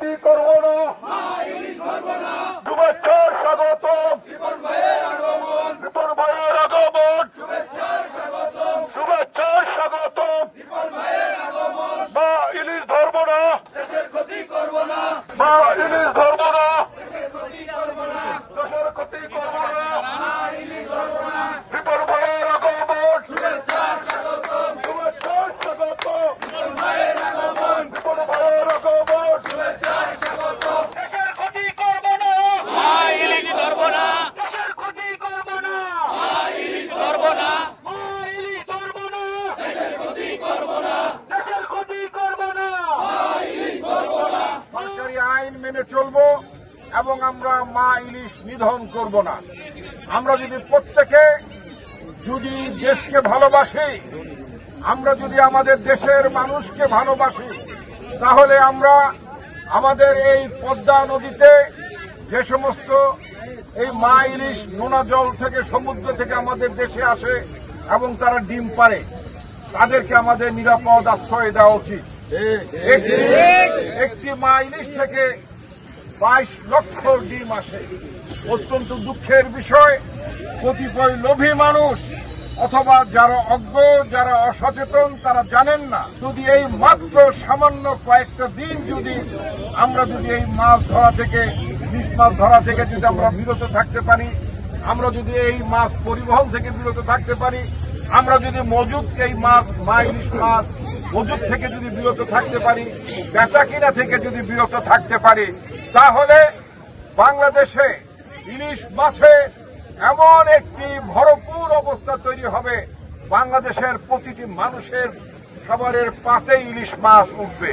ক্ষতি করব না, শুভেচ্ছার স্বাগত, রিপন ভাইয়ের আগমন, শুভেচ্ছার স্বাগত, মা ইলিশ ধরব না, মা ইলিশ ধরব না, দেশের ক্ষতি করব না, রিপন ভাইয়ের আগমন, শুভেচ্ছার স্বাগত, রিপন ভাইয়ের আগমন, শুভেচ্ছার স্বাগত। দেশের ক্ষতি করব না, মা ইলিশ ধরব না, দেশের ক্ষতি করব না, মা ইলিশ ধরব না, মা ইলিশ ধরব না, দেশের ক্ষতি করব না, দেশের ক্ষতি করব না, মা ইলিশ ধরব না। সরকারি আইন মেনে চলবো এবং আমরা মা ইলিশ নিধন করব না। আমরা যদি প্রত্যেকে যদি দেশকে ভালোবাসি, আমরা যদি আমাদের দেশের মানুষকে ভালোবাসি, তাহলে আমরা আমাদের এই পদ্মা নদীতে যে সমস্ত এই মা ইলিশ নোনা জল থেকে সমুদ্র থেকে আমাদের দেশে আসে এবং তারা ডিম পারে, তাদেরকে আমাদের নিরাপদ আশ্রয় দেওয়া উচিত। একটি মা ইলিশ থেকে 22 লক্ষ ডিম আসে। অত্যন্ত দুঃখের বিষয়, কতিপয় লোভী মানুষ অথবা যারা অজ্ঞ, যারা অসচেতন, তারা জানেন না। যদি এই মাত্র সামান্য কয়েকটা দিন যদি আমরা যদি এই মাছ ধরা থেকে, ইলিশ মাছ ধরা থেকে যদি আমরা বিরত থাকতে পারি, আমরা যদি এই মাছ পরিবহন থেকে বিরত থাকতে পারি, আমরা যদি মজুদ এই মাছ, মা ইলিশ মাছ মজুদ থেকে যদি বিরত থাকতে পারি, বেচা কিনা থেকে যদি বিরত থাকতে পারি, তাহলে বাংলাদেশে ইলিশ মাছে এমন একটি ভরপুর অবস্থা তৈরি হবে, বাংলাদেশের প্রতিটি মানুষের খাবারের পাতে ইলিশ মাছ উঠবে।